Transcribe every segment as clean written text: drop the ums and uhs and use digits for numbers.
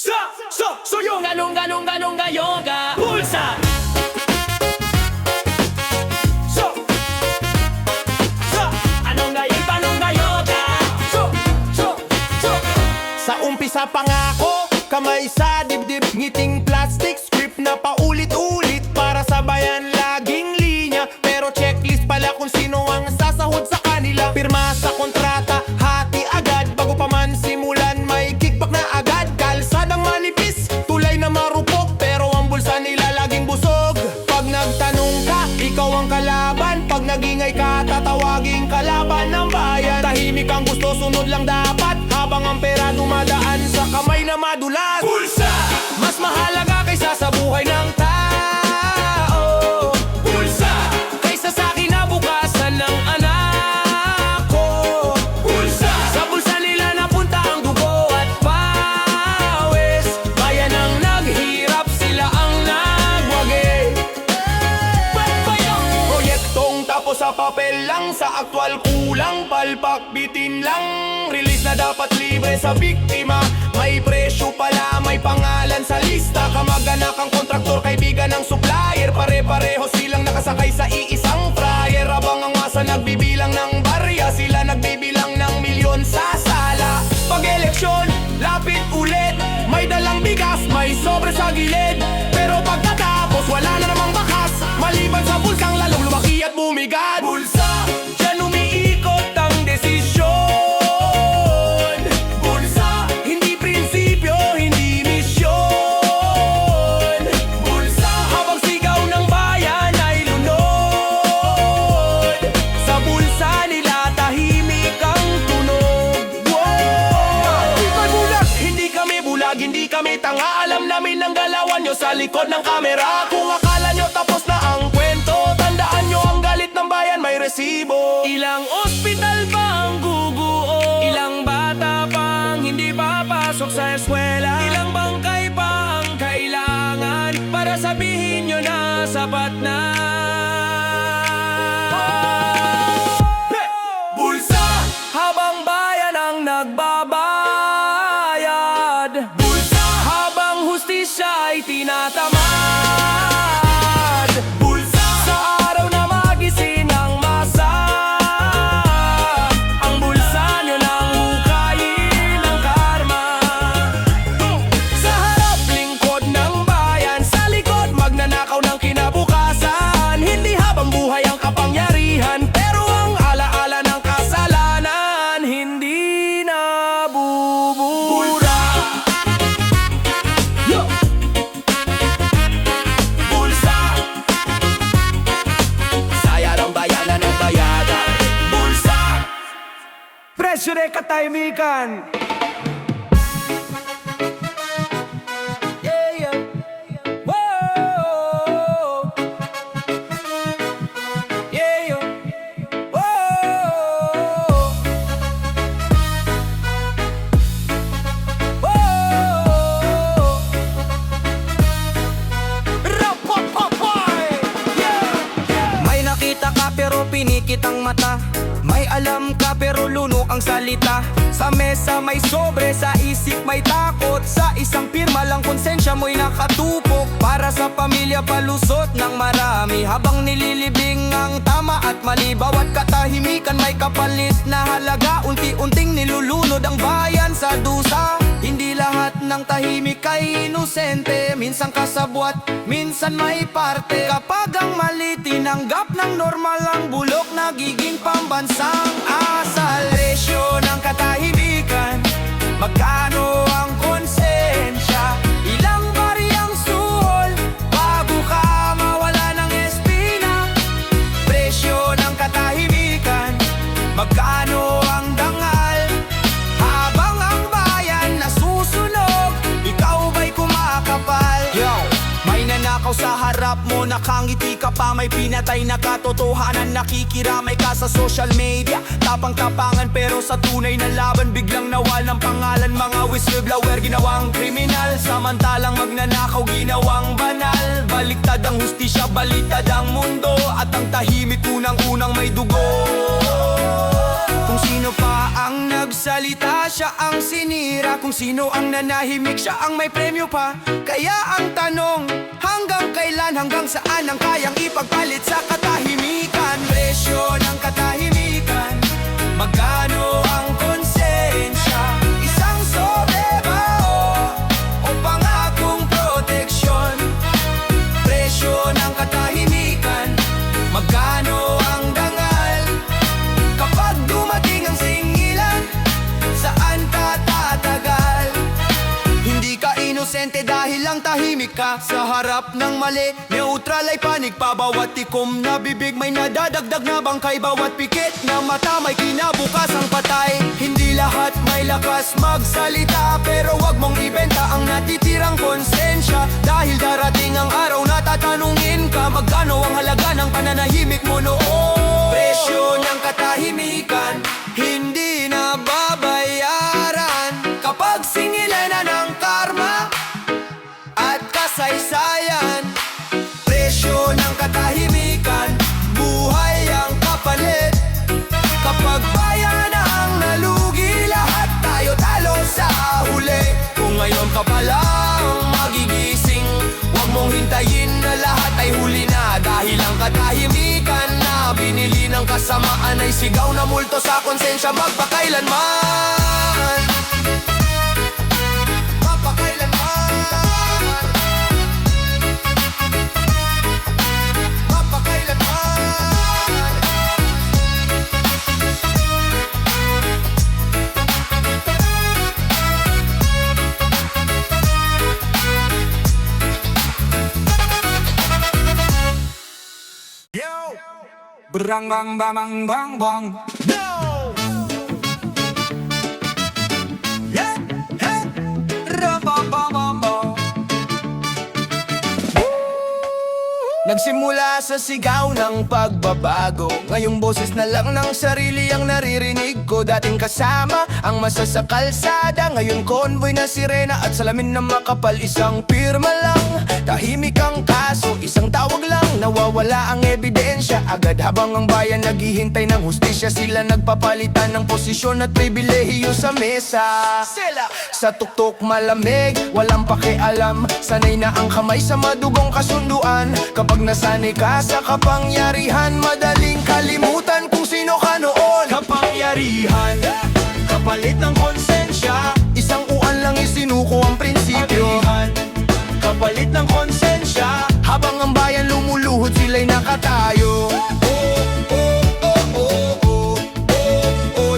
Soyonga, nunga, nunga, nunga, yoga. Pulsa. Anonga, ipa, nunga, yoga. Sa umpisa pangako, kamay sa dibdib, ngiting plastic script na paulit-ulit para sabayan laging linya. Pero checklist pala kung sino ang sasahod sa kanila. Pirma sa kontrata, hati agad. Bago pa man simulan, may kickback na agad. Kalsadang manipis, tulay na marupok, pero ang bulsa nila laging busog. Pag nagtanong ka, ikaw ang kalaban. Pag nagingay ka, tatawaging kalaban ng bayan. Tahimik ang gusto, sunod lang dapat, habang ang pera dumadaan sa kamay na madulas. Pulsa. Mas mahalaga kaysa sa buhay ng tao. Pulsa. Kaysa sa kinabukasan ng anak ko. Pulsa. Sa bulsa nila napunta ang dugo at pawis. Bayan ang naghirap, sila ang nagwagi. Proyektong tapos sa papel lang, sa aktwal kulang, palpak bitin lang. Release na dapat libre sa biktima. May presyo pala, may pangalan sa lista. Kamag-anak ang kontraktor, kaibigan ng supplier. Pare-pareho silang nakasakay sa iisang fryer. Habang ang masa nagbibilang ng barya, sila nagbibilang ng milyon sa sala. Pag-eleksyon, lapit ulit, may dalang bigas, may sobre sa gilid. Pero pagkatapos, wala na namang bakas, maliban sa bulsang lalong lumaki at bumigat. Bulsa, dyan umiikot ang desisyon. Bulsa, hindi prinsipyo, hindi misyon. Bulsa, habang sigaw ng bayan ay lunod, sa bulsa nila tahimik ang tunog. Di kami bulag, hindi kami bulag, hindi kami tanga. Alam namin ang galawan nyo sa likod ng kamera. Kung akala nyo tapos na ang kwento, tandaan nyo ang galit ng bayan may resibo. Ilang ospital ba ang guguo? Ilang bata pang hindi papasok sa eskwela? Ilang bangkay pa ang kailangan para sabihin nyo na sapat na? Bulsa! Habang bayan ang nagbabayad, bulsa! Habang hustisya ay tinatamad, bulsa! Sa araw na magising ang masa, ang bulsa nyo nang hukayin ang karma. Sa harap lingkod ng bayan, sa likod magnanakaw ng kinabukasan. Hindi habang buhay ang kapangyarihan, pero ang alaala ng kasalanan hindi nabubura. Yo! Bulsa! Saya ng bayanan ng bayadan. Bulsa! Presyo de katahimikan. Yeah, yeah. Whoa! Yeah, yeah. Whoa! Whoa! Rapapapay! Yeah! May nakita ka pero pinikit ang mata. May alam ka pero luno ang salita. Sa mesa may sobre, sa isip may takot. Sa isang pirma lang konsensya mo'y nakatupok. Para sa pamilya palusot ng marami, habang nililibing ang tama at mali. Bawat katahimikan may kapalit na halaga. Unti-unting nilulunod ang bayan sa dusa. Hindi lahat ng tahimik ay inosente. Minsan kasabwat, minsan may parte. Kapag ang mali tinanggap ng normal, ang bulok nagiging pambansang asal. Presyo ng katahimikan, magkano ang konsensya? Ilang bari ang suhol bago ka mawala ng espina? Presyo ng katahimikan, magkano ang dangal? Habang ang bayan nasusunog, ikaw ba'y kumakapal? Yo! May nanakaw sa harap mo, nakangiti ka pa. May pinatay na katotohanan, nakikiramay ka sa social media. Tapang-tapangan pero sa tunay na laban, biglang nawal ng pangalan. Mga whistleblower ginawang kriminal, samantalang magnanakaw ginawang banal. Baliktad ang hustisya, baliktad ang mundo, at ang tahimik unang-unang may dugo. Kung sino pa ang nagsalita, siya ang sinira. Kung sino ang nanahimik, siya ang may premyo pa. Kaya ang tanong, hanggang kailan, hanggang saan ang kayang ipagpalit sa katahimikan? Presyo ng katahimikan, magkano ang konsensya? Isang sobre ba o pangakong proteksyon? Presyo ng katahimikan, magkano ang dangal? Kapag dumating ang singilan, saan ka tatagal? Hindi ka inosente dahil lang tahimik ka. Sa harap ng mali, neutral ay panig pa. Bawat tikom na bibig may nadadagdag na bangkay. Bawat pikit na mata may kinabukasang patay. Hindi lahat may lakas magsalita, pero wag mong ibenta ang natitirang konsensya. Dahil darating ang araw na tatanungin ka, magkano ang halaga ng pananahimik mo noon? Presyo ng katahimikan, hindi na babayaran. Kapag singilan na ng karma at kasaysayan, presyo ng katahimikan, buhay ang kapalit. Kapag bayan ang nalugi, lahat tayo talo sa huli. Kung ngayon ka pa lang magigising, huwag mong hintayin na lahat ay huli na. Dahil ang katahimikan na binili ng kasamaan ay sigaw na multo sa konsensya magpakailanman. Magpakailanman. Magpakailanman. Brang bang bang bang bang bang. No! Yeah, hey! Ra bang bang bang bang. Nagsimula sa sigaw ng pagbabago, ngayong boses na lang ng sarili ang naririnig ko. Dating kasama ang masa sa kalsada, ngayon convoy na sirena at salamin na makapal. Isang pirma lang, tahimik ang kaso, isang tawag lang, nawawala ang ebidensya. Agad habang ang bayan naghihintay ng hustisya, sila nagpapalitan ng posisyon at pribilehiyo sa mesa. Sa tuktok malamig, walang pakialam, sanay na ang kamay sa madugong kasunduan. Kapag nasanay ka sa kapangyarihan, madaling kalimutan kung sino ka noon. Kapangyarihan, kapalit ng konsensya, isang uan lang isinuko ang prinsipyo. Kapalit ng konsensya, habang ang bayan lumuluhod sila'y nakatayo.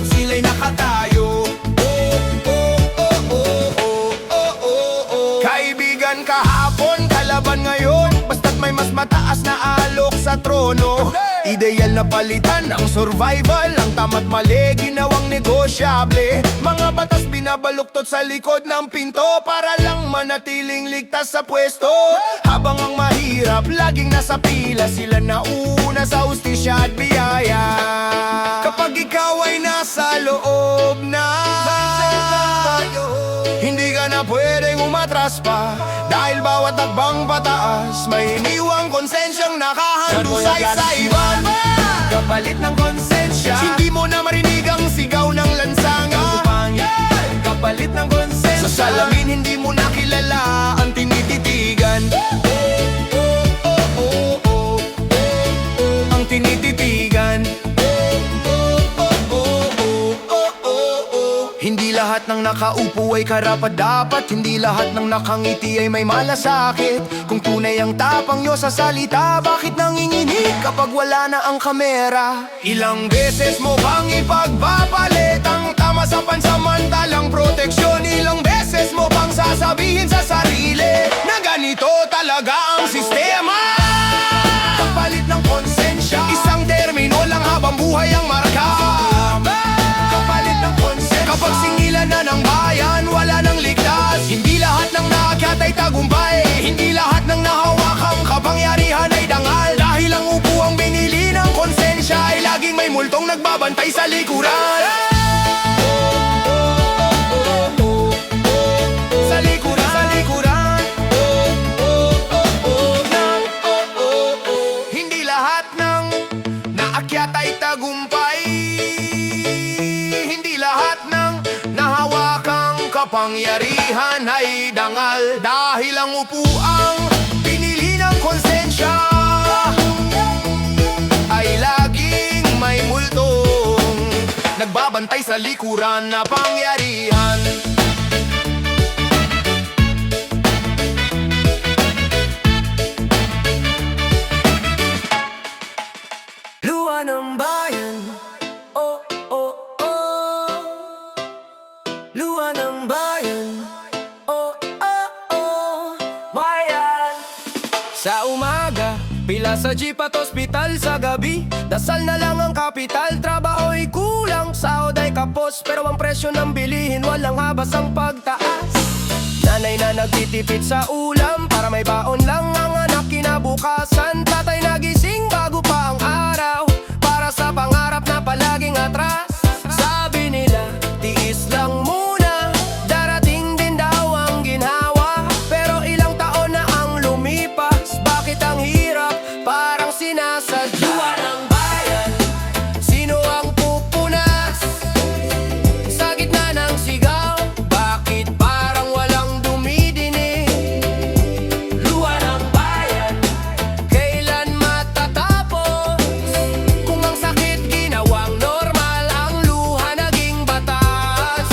Sila'y nakatayo. Kaibigan kahapon, kalaban ngayon, basta't may mas mataas na alok sa trono. Ideal na palitan ang survival, ang tama't mali ginawang negosyable. Mga batas binabaluktot sa likod ng pinto para lang manatiling ligtas sa pwesto. Habang ang mahirap laging nasa pila, sila nauna sa hustisya at biyaya. Kapag ikaw ay nasa loob na, hindi ka na pwedeng umatras pa. Dahil bawat takbang pataas, may iniwang konsensyang nakahandusay sa iban. Kapalit ng konsensya, hindi mo na marinig ang sigaw ng lansangan. Kapalit ng konsensya, sa salamin hindi mo na kilala ang tinititigan. Ang tinititigan. Hindi lahat ng nakaupo ay karapat-dapat, hindi lahat ng nakangiti ay may malasakit. Kung tunay ang tapang nyo sa salita, bakit nanginginig kapag wala na ang kamera? Ilang beses mo bang ipagpapalit ang tama sa pansamantalang proteksyon? Ilang beses mo bang sasabihin sa sarili na ganito talaga ang sistema? Kapalit ng konsensya, isang termino lang habang buhay ang marka. Kapalit ng konsensya, kapag singilan na ng bayan, wala nang ligtas. Hindi lahat ng naakyat ay tagumpay, hindi lahat ng nahawakang kapangyarihan ay dangal. Dahil ang upuang binili ng konsensya ay laging may multong nagbabantay sa likuran. Sa likuran, sa likuran. Hindi lahat ng naakyat ay tagumpay. kapangyarihan ay dangal. Dahil ang upuang pinili ng konsensya ay laging may multong nagbabantay sa likuran na pangyarihan. Luha ng bayan, oh, oh, oh. Luha ng bayan, oh, oh, oh. Bayan. Sa umaga, pila sa jeep at ospital sa gabi. Dasal na lang ang kapital, trabaho'y kulang, sahod ay kapos. Pero ang presyo ng bilihin, walang habas ang pagtaas. Nanay na nagtitipid sa ulam, para may baon lang ang anak kinabukasan. Tatay nagising bago pa ang araw, para sa pangarap na palaging atras. Sabi nila, tiis lang muna, darating din daw ang ginhawa. Pero ilang taon na ang lumipas, bakit ang hirap parang sinasadya? Luha ng bayan, sino ang pupunas sa gitna ng sigaw? Bakit parang walang dumidinig? Luha ng bayan, kailan matatapos? Kung ang sakit ginawang normal, ang luha naging batas.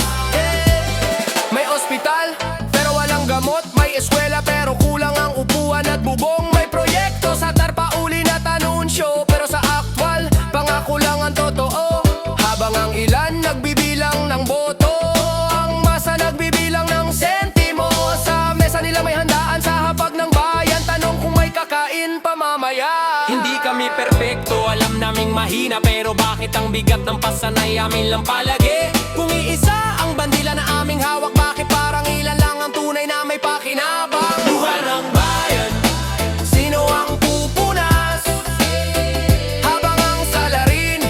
May ospital, pero walang gamot. May eskwela, pero kulang ang upuan at bubong. May proyekto sa tarpaulin at anunsyo, pero sa aktwal, pangako lang ang totoo. Habang ang ilan nagbibilang ng boto, ang masa nagbibilang ng sentimo. Sa mesa nila may handaan sa hapag ng bayan, tanong kung may kakain pa mamaya. Hindi kami perpekto, alam naming mahina, pero bakit ang bigat ng pasanay amin lang palagi? Kung iisa ang bandila na aming hawak, bakit parang ilan lang ang tunay na may pakinabang? Luha ng bayan, sino ang pupunas? Habang ang salarin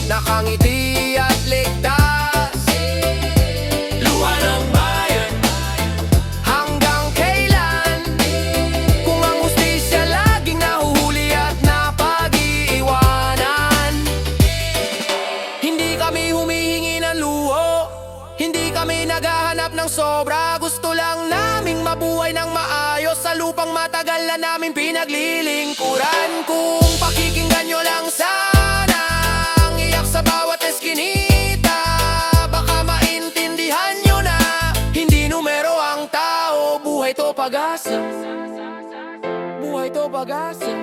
nakangiti at ligtas. Luha ng bayan, hanggang kailan? Kung ang hustisya laging nahuhuli at napag-iiwanan. Hindi kami humihingi ng luho, hindi kami naghahanap ng sobra. Gusto lang naming mabuhay ng maayos sa lupang matagal na namin pinaglilingkuran. Kung pakikinggan nyo lang sana ang iyak sa bawat eskinita, baka maintindihan nyo na hindi numero ang tao. Buhay to pag-asa, buhay to pag-asa.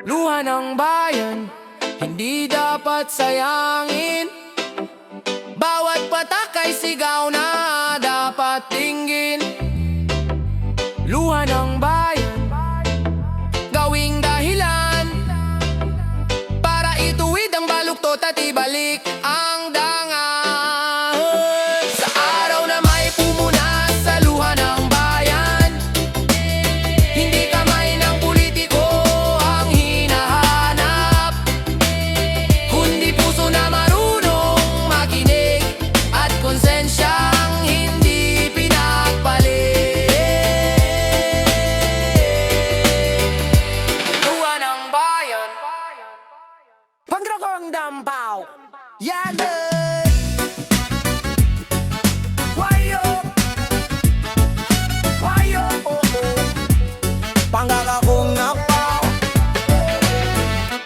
Luha ng bayan, hindi dapat sayangin. Bawat patak ay sigaw na dapat tingin. Luha ng bayan, gawing dahilan para ituwid ang baluktot at ibalik ang dangal. Sa araw na may pumunas sa luha ng bayan, hindi kamay ng politiko ang hinahanap, kundi puso na marunong makinig at konsensyang hindi pinagpalit. Luha ng bayan, pagdrakong dampaw, yagay. Wayo, wayo, oh, oh. Pangakakong napaw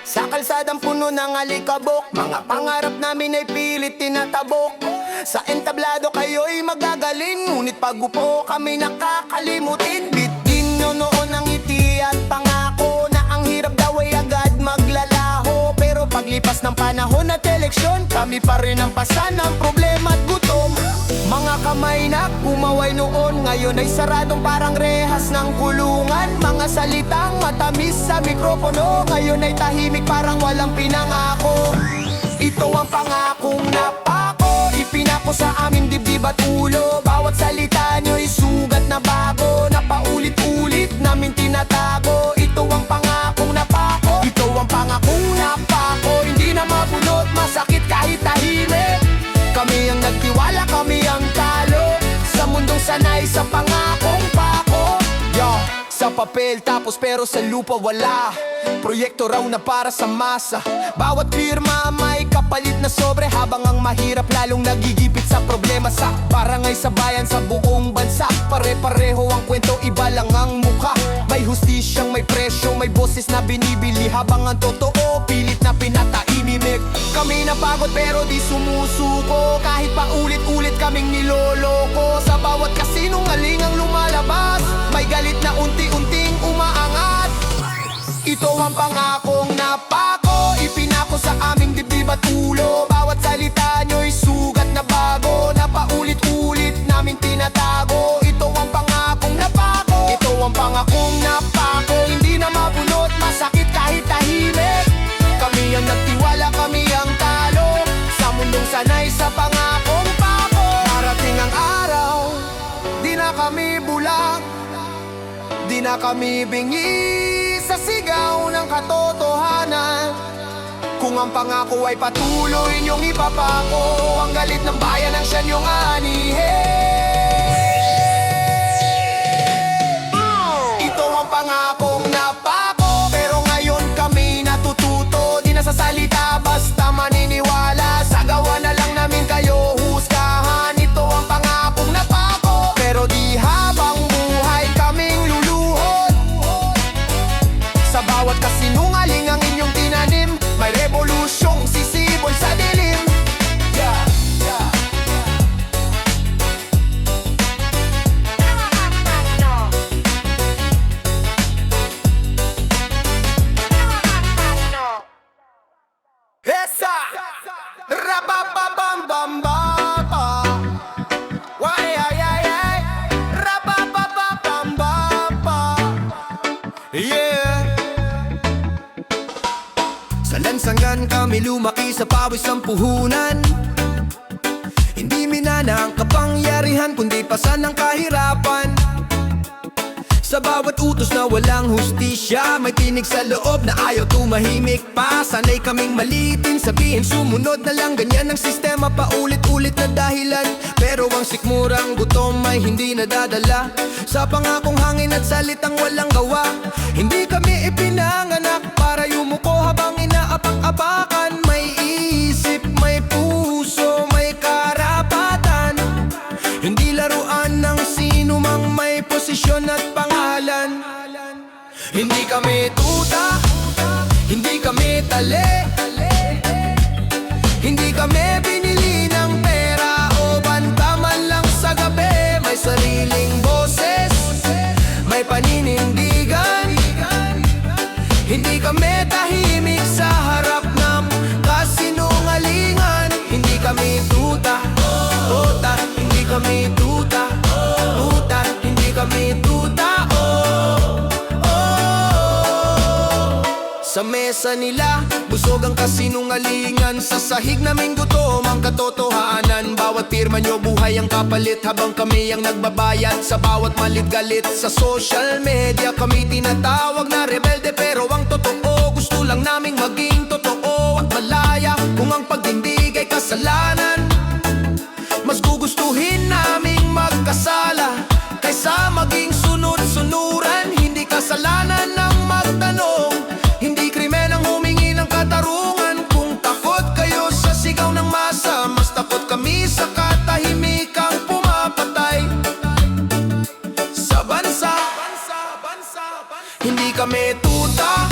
sa kalsadang puno ng alikabok, mga pangarap namin ay pilit tinatabok. Sa entablado kayo'y magagaling, ngunit pag-upo kami nakakalimutin. Bitin nyo noon ang ngiti at pangako na ang hirap daw ay agad maglalaho. Pero paglipas ng panahon at eleksyon, kami pa rin ang pasan ng problema at gutom. Mga kamay na kumaway noon, ngayon ay saradong parang rehas ng kulungan. Mga salitang matamis sa mikropono, ngayon ay tahimik parang walang pinangako. Ito ang pangakong napako, ipinako sa aming dibdib at ulo. Bawat salita nyo'y sugat na bago, na paulit-ulit namin tinatago. Ito ang pangakong napako, ito ang pangakong napako. Hindi na mabunot, masakit kahit tahimik. Kami ang nagtiwala, kami ang talo sa mundong sanay sa pangakong pako. Sa papel tapos pero sa lupa wala, proyekto raw na para sa masa. Bawat firma may kapalit na sobre, habang ang mahirap lalong nagigipit sa problema. Sa barangay, sa bayan, sa buong bansa, pare-pareho ang kwento, iba lang ang mukha. May hustisyang may presyo, may boses na binibili, habang ang totoo pilit na pinataimimik. Kami napagod pero di sumusuko, kahit pa ulit-ulit kaming niloloko. Sa bawat kasinungaling ang lumalabas, may galit na unti-unting umaangat. Ito ang pangakong napako, ipinako sa aming dibdib at ulo. Bawat salita nyo'y sugat na bago, na paulit-ulit namin tinatago. Ito ang pangakong napako, ito ang pangakong napako. Hindi na mabunot, masakit kahit tahimik. Kami ang nagtiwala, kami ang talo, sa mundong sanay sa pangakong pako. Darating ang araw, di na kami bulag, di na kami bingi sa sigaw ng katotohanan. Kung ang pangako ay patuloy niyong ipapako, ang galit ng bayan ang siya niyong anihin. Ito ang pangakong napako, pero ngayon kami natututo. Di na sa salita basta maniniwala, sa gawa na lang namin kayo husgahan. Ito ang pangakong napako, pero di habang buhay kaming luluhod. Sa bawat kasinungaling ang inyong tinanim, may revolusyong sisibol sa dilim. Yeah, yeah. Esa! Rapapapambambapa. Why, ay, ay, ay. Rapapapambambapa. Yeah. Sa lansangan kami lumaki, sa pawis ang puhunan. Hindi minana ang kapangyarihan, kundi pasan ng kahirapan. Sa bawat utos na walang hustisya, may tinig sa loob na ayaw tumahimik pa. Sanay kaming malitin, sabihin sumunod na lang. Ganyan ang sistema, paulit-ulit na dahilan. Pero ang sikmurang gutom ay hindi nadadala sa pangakong hangin at salitang walang gawa. Hindi kami ipinanganak para yumuko habang inaapak-apakan. May isip, may puso, may karapatan. Hindi laruan ng sino mang may posisyon at pangalan. Hindi kami tuta, hindi kami tali, hindi kami binili ng pera o bantaman lang sa gabi. May sariling boses, may paninindigan. Hindi kami tahimik sa harap ng kasinungalingan. Hindi kami tuta, tuta, hindi kami tuta, tuta, hindi kami tuta, Sa mesa nila, busog ang kasinungalingan. Sa sahig naming gutom ang katotohanan. Bawat pirma nyo buhay ang kapalit, habang kami ang nagbabayad sa bawat malit galit. Sa social media kami tinatawag na rebelde, pero ang totoo gusto lang naming maging totoo at malaya. Kung ang pagtindig ay kasalanan, mas gugustuhin naming magkasala kaysa maging sunod-sunuran. Hindi kasalanan ng magtanong, hindi krimen ang humingi ng katarungan. Kung takot kayo sa sigaw ng masa, mas takot kami sa katahimikang pumapatay sa bansa. Hindi kami tuta,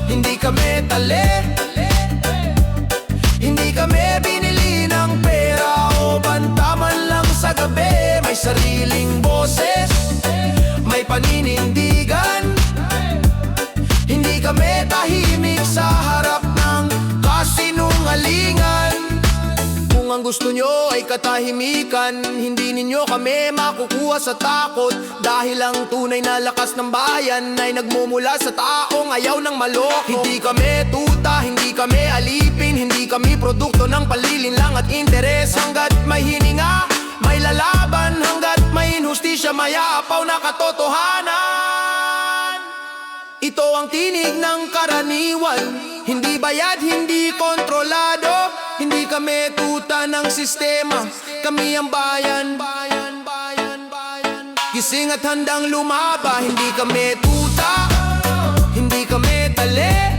hindi kami tali, hindi kami binili ng pera o bantaman lang sa gabi. May sariling boses, may paninindigan. Hindi kami tahimik sa harap ng kasinungalingan. Kung ang gusto nyo ay katahimikan, hindi ninyo kami makukuha sa takot. Dahil ang tunay na lakas ng bayan ay nagmumula sa taong ayaw ng maloko. Hindi kami tuta, hindi kami alipin, hindi kami produkto ng palilinlang at interes. Hanggat may hininga, may lalaban. Hanggat may inhustisya, may aapaw na katotohanan. Ito ang tinig ng karaniwan, hindi bayad, hindi kontrolado. Hindi kami tuta ng sistema, kami ang bayan. Gising at handang lumaba, hindi kami tuta, hindi kami tali,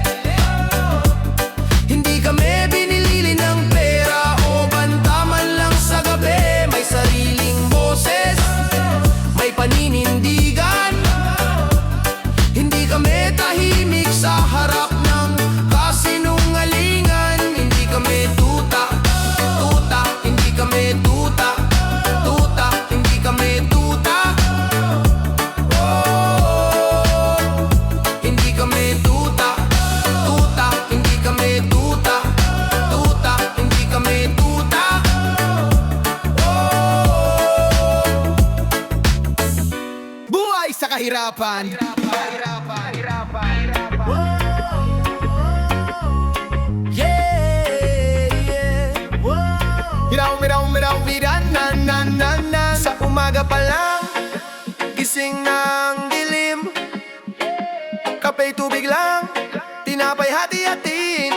hindi kami binili ng kahirapan. Miraw, sa umaga pa lang, gising ng dilim. Kape tubig lang, tinapay hati-hatiin.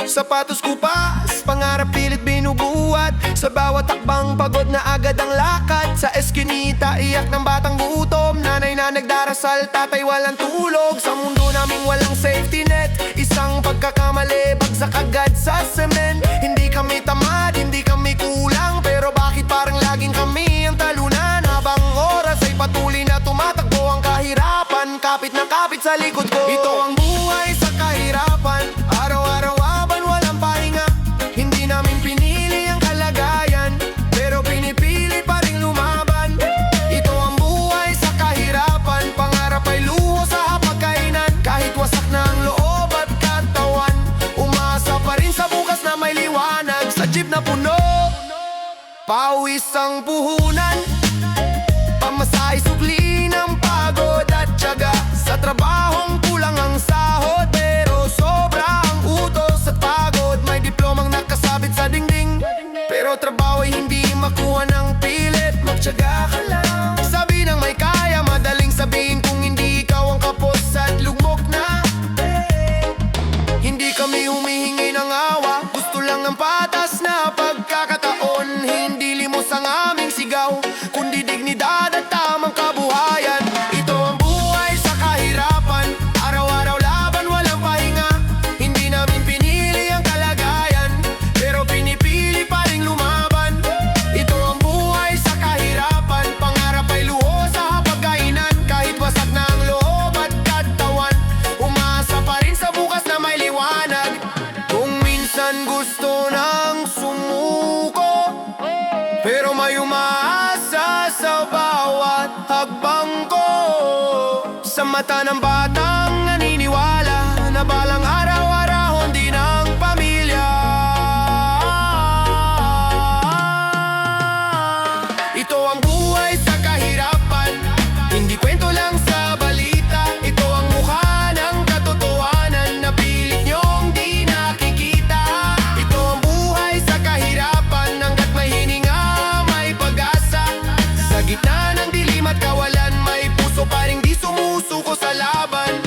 Sapatos kupas, pangarap pilit binubuhat. Sa bawat takbang pagod na agad ang lakad. Sa eskinita, iyak ng batang gutom. Nanay na nagdarasal, tatay walang tulog. Sa mundo naming walang safety net, isang pagkakamali, bagsak agad sa semen. Hindi kami tamad, hindi kami kulang, pero bakit parang laging kami ang talunan? Habang oras ay patuloy na tumatakbo ang kahirapan, kapit na kapit sa likod ko. Ito ang buhay sa kahirapan, araw-araw walang pahinga. Hindi namin pinili ang kalagayan, pero pinipili pa rin lumaban. Ito ang buhay sa kahirapan, pangarap ay luho sa hapagkainan. Kahit wasak na ang loob at katawan, umasa pa rin sa bukas na may liwanag. Sa jeep na puno, pawis ang puhunan, pamasahe sukli ng pagod at tiyaga. Sa trabahong kulang ang sahod, pero sobra ang utos at pagod. May diplomang nakasabit sa dingding, pero trabaho ay hindi makuha ng pilit. Magtiyaga ka lang, sabi ng may kaya, madaling sabihin kung hindi ikaw ang kapos at lugmok na. Hindi kami humihingi ng awa, gusto lang ng patas na pagkakataon. Hindi limos ang aming sigaw, kundi dignidad at tamang kabuhayan. Ito ang buhay sa kahirapan, araw-araw laban walang pahinga. Hindi namin pinili ang kalagayan, pero pinipili pa rin lumaban. Ito ang buhay sa kahirapan, pangarap ay luho sa hapagkainan. Kahit wasak na ang loob at katawan, umasa pa rin sa bukas na may liwanag. Kung minsan gusto nang sumuko, pero may umaasa sa bawat hakbang ko. Sa mata ng batang naniniwala na balang araw-araw din ang pamilya. Ito ang buhay sa kahirapan, hindi kwento lang sa balita. Ito ang mukha ng katotohanan na pilit niyong di nakikita. Ito ang buhay sa kahirapan, hanggat may hininga, may pag-asa. Sa gitna ng dilim at kawalan, may puso pa rin di sumusuko sa laban.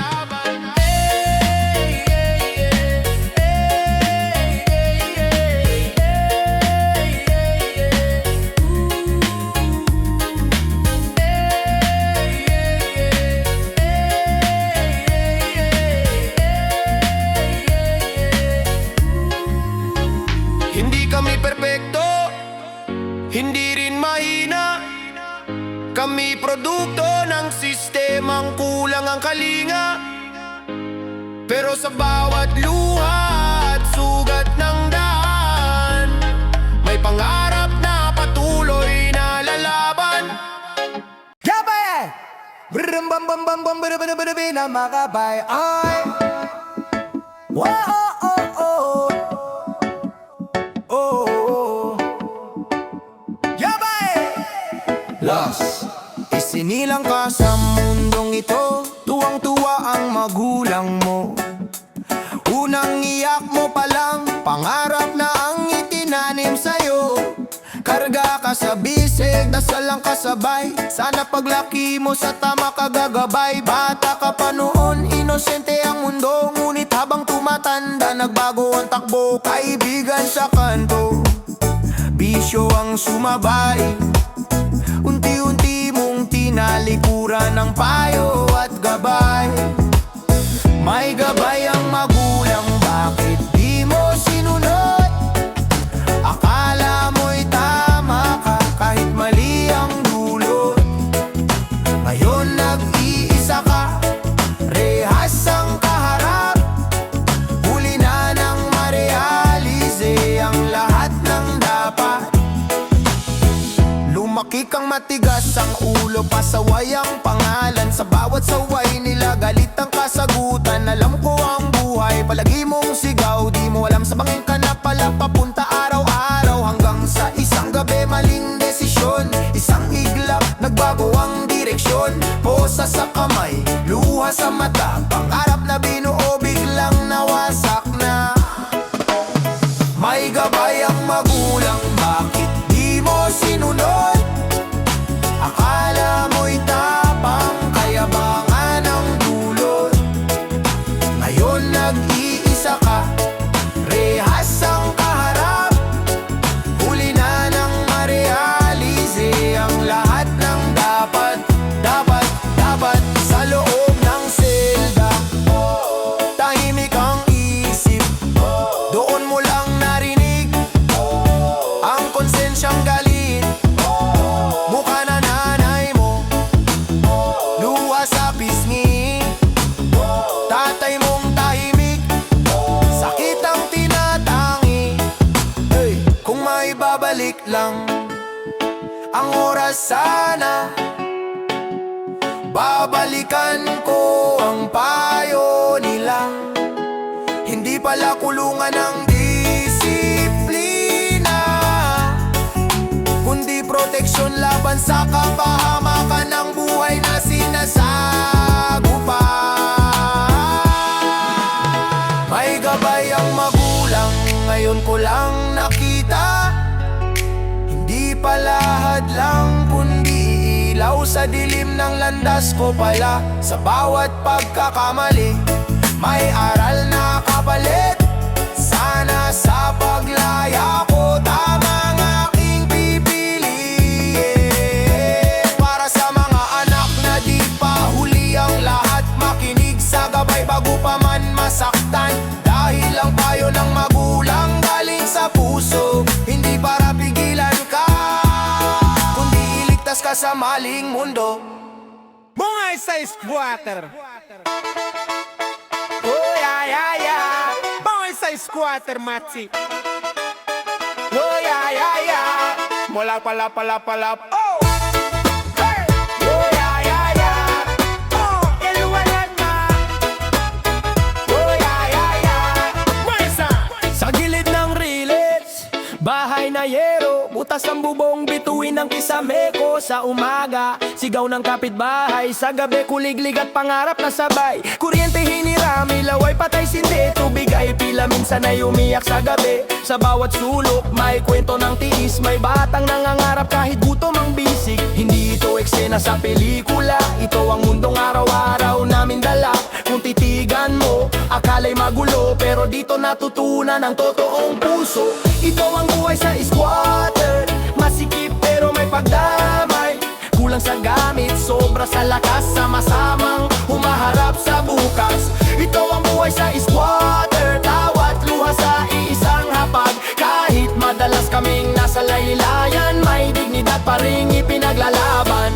Hindi kami perpekto, hindi rin mahina. Kami produkto ng sistemang kulang ang kalinga. Pero sa bawat luha at sugat ng daan, may pangarap na patuloy na lalaban. Yabaye! Brum bam bam bam bam brum brum brum na makabay ay. Wow oh oh oh. Oh, Yabay! Lost, isinilang ka sa mundong ito, tuwang-tuwa ang magulang mo. Unang iyak mo pa lang, pangarap na ang itinanim sa'yo. Karga ka sa bisig, dasal lang kasabay. Sana paglaki mo sa tama kagagabay. Bata ka pa noon, inosente ang mundo. Ngunit habang tumatanda, nagbago ang takbo. Kaibigan sa kanto, bisyo ang sumabay. Unti-unti mong tinalikuran ng payo at gabay. May gabay ang magulang, bakit di mo sinunod? Akala mo'y tama ka kahit mali ang dulot. Ngayon nag-iisa ka, rehas ang kaharap. Huli na nang marealize ang lahat ng dapat. Lumaki kang matigas ang ulo, pasaway ang pangalan. Sa bawat saway nila galit ang kasagutan. Alam ko ang buhay, palagi mong sigaw. Di mo alam sa bangin ka na pala papunta araw-araw. Hanggang sa isang gabi maling desisyon, isang iglap, nagbago ang direksyon. posisyon, posa sa kamay, luha sa mata. Pangarap na binuo biglang nawasak na. May gabay ang magulang, bakit di mo sinunod? Akala mo'y tapang, kayabangan ang dulot. Ngayon nag-iisa ka, rehas ang kaharap. Huli na nang marealize ang lahat ng dapat sa loob ng selda. Tahimik ang isip, doon mo lang narinig ang konsensyang galit. Mukha na nanay mo, luha sa pisngi. Tatay mong tahimik, sakit ang tinatangi. Hey, kung may babalik lang ang oras sana, babalikan ko ang payo nila. Hindi pala kulungan ng disiplina, kundi proteksyon laban sa kapahamakan ng buhay na sinasagupa. May gabay ang magulang, ngayon ko lang nakita. Hindi pala hadlang, kundi ilaw sa dilim ng landas ko pala. Sa bawat pagkakamali, may aral na kapalit. Sana sa paglaya ko, tamang aking pipiliin. Para sa mga anak na di pa huli ang lahat, makinig sa gabay bago pa man masaktan. Dahil ang payo ng magulang galing sa puso, hindi para pigilan ka, kundi iligtas ka sa maling mundo. Bungay sa squatter. Oh yeah, yeah, yeah. Bungay sa squatter, Matsi. Oh yeah, yeah, yeah. Mola pala. Oh! Hey! Oh yeah, yeah, yeah. Oh, iluwanan na. Oh yeah, yeah, yeah. Maisa. Sa gilid ng riles, bahay na yero, butas ang bubong, bituin ng kisameko. Sa umaga, sigaw ng kapitbahay, sa gabi kuliglig at pangarap na sabay. Kuryente hiniram, ilaw ay patay sindi, tubig ay pila, minsan ay umiyak sa gabi. Sa bawat sulok, may kwento ng tiis, may batang nangangarap kahit gutom ang bisig. Hindi ito eksena sa pelikula, ito ang mundong araw-araw namin dala. Kung titigan mo, akala'y magulo, pero dito natutunan ang totoong puso. Ito ang buhay sa squatter, masikip pero may pagdamay. Kulang sa gamit, sobra sa lakas, sama-samang humaharap sa bukas. Ito ang buhay sa squatter, tawat luha sa iisang hapag. Kahit madalas kaming nasa laylayan, may dignidad pa rin ipinaglalaban.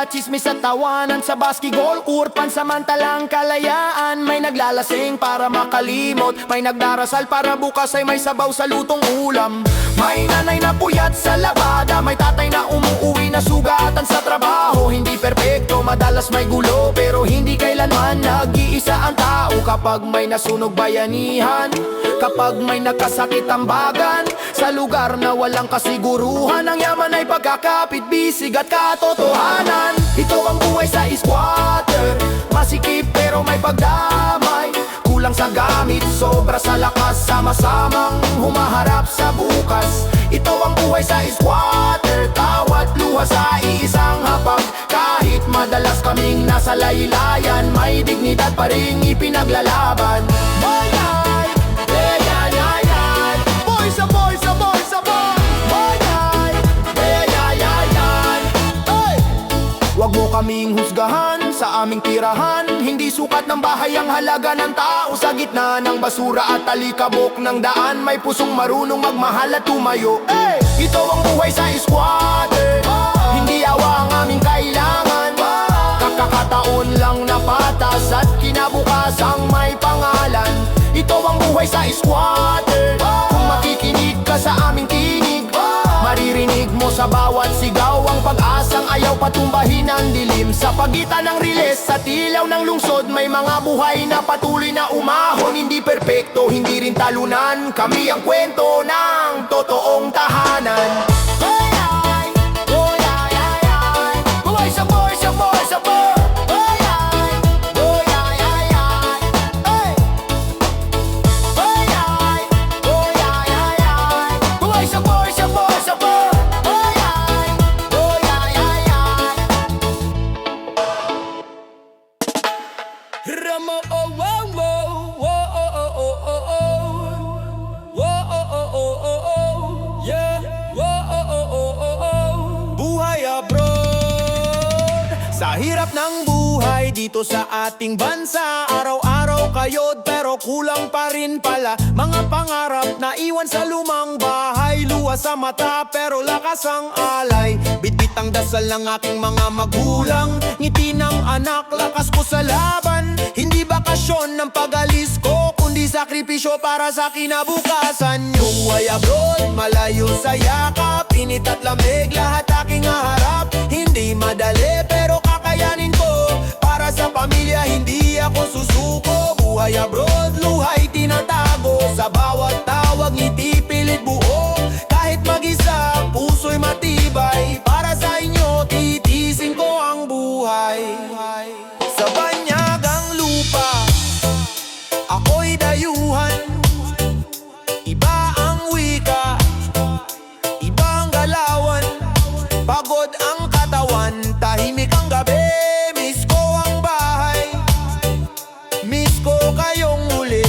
Chismis at tawanan sa basketball court, pansamantalang kalayaan. May naglalasing para makalimot, may nagdarasal para bukas ay may sabaw sa lutong ulam. May nanay na puyat sa labada, may tatay na umuuwi na sugatan sa trabaho. Hindi perpekto, madalas may gulo, pero hindi kailanman nag-iisa ang tao. Kapag may nasunog bayanihan, kapag may nagkasakit tambagan, sa lugar na walang kasiguruhan, ang yaman ay pagkakapit, bisig at katotohanan. Ito ang buhay sa squatter, masikip pero may pagdamay. Kulang sa gamit, sobra sa lakas, sama-samang humaharap sa bukas. Ito ang buhay sa squatter, tawat luha sa iisang hapag. Kahit madalas kaming nasa laylayan, may dignidad pa rin ipinaglalaban. Boy-ay, ay-ay-ay-ay, boy sa boy sa boy sa boy. Boy-ay, ay-ay-ay-ay, ay! Huwag mo kaming husgahan sa aming tirahan. Hindi sukat ng bahay ang halaga ng tao. Sa gitna ng basura at talikabok ng daan, may pusong marunong magmahal at tumayo. Ito ang buhay sa squatter, hindi awa ang aming kailangan. Kakakataon lang na patas at kinabukasang may pangalan. Ito ang buhay sa squatter, kung makikinig ka sa aming tinig, maririnig mo sa bawat sigaw ang pag-asang ayaw patumbahin ang dilim. Sa pagitan ng riles, sa ilaw ng lungsod, may mga buhay na patuloy na umahon. Hindi perpekto, hindi rin talunan, kami ang kwento ng totoong tahanan. Ay, ay, oh, ay, ay, ay. Buhay sabor, sabor, sabor. Ay, ay, oh, ay, ay, ay. Ay. Ay, ay, oh, ay, ay, ay. Buhay sabor, sabor, sabor. Ay, ay, oh, ay, ay, ay. Ramo, oh, wow, wow, wow, oh, oh, oh, oh, oh. Wow, oh, oh, oh, oh, oh. Yeah, wow, oh, oh, oh, oh, oh. Buhay abroad. Sa hirap ng buhay dito sa ating bansa, araw-araw kayod pero kulang pa rin pala. Mga pangarap na iwan sa lumang bahay, luha sa mata pero lakas ang alay. Bitbit ang dasal ng aking mga magulang, ngiti ng anak, lakas ko sa laban. Hindi bakasyon ng pag-alis ko, kundi sakripisyo para sa kinabukasan nyo. Buhay abroad, malayo sa yakap, init at lamig, lahat aking haharap. Hindi madali pero kakayanin ko, para sa pamilya hindi ako susuko. Buhay abroad, luhay tinatago, sa bawat tawag ngiti pilit buo. Kahit mag-isa, puso'y matibay, para sa inyo titisin ko ang buhay. Sa banyagang lupa, ako'y dayuhan. Iba ang wika, ibang galawan. Pagod ang katawan, tahimik ang gabi. Miss ko ang bahay, miss ko kayong muli.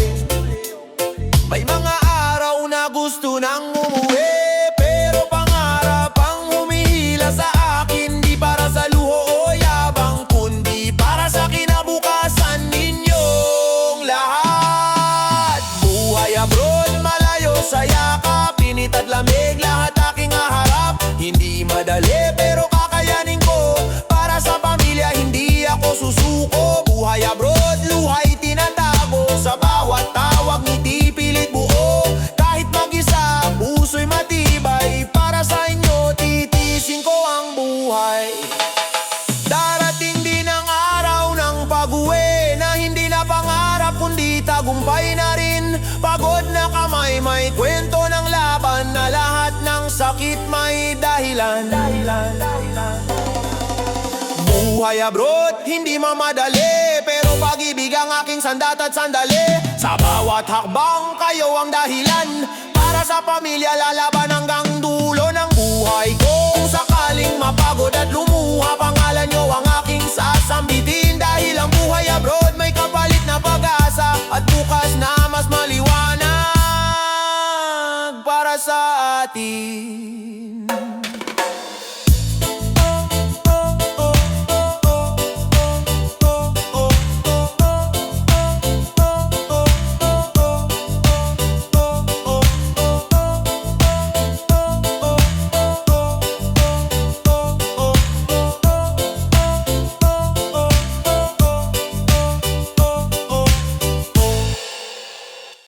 May mga araw na gusto nang umuwi, pero pangarap ang humihila sa akin. Di para sa luho o yabang, kundi para sa kinabukasan ninyong lahat. Buhay abroad, malayo sa yakap, init at lamig, lahat aking haharap. Hindi madali pero kakayanin ko, para sa pamilya hindi ako susuko. Buhay abroad, luhay tinatago, sa bawat tawag ngiti pilit buo. Kahit mag-isa, puso'y matibay, para sa inyo titisin ko ang buhay. Darating din ang araw ng pag-uwi, na hindi na pangarap kundi tagumpay na rin. Pagod na kamay, may kwento ng laban, na lahat ng sakit may dahilan. Buhay abroad, hindi mamadali, pero pag-ibig ang aking sandat at sandali. Sa bawat hakbang, kayo ang dahilan, para sa pamilya lalaban hanggang dulo ng buhay ko. Kung sakaling mapagod at lumuha, pangalan nyo ang aking sasambitin.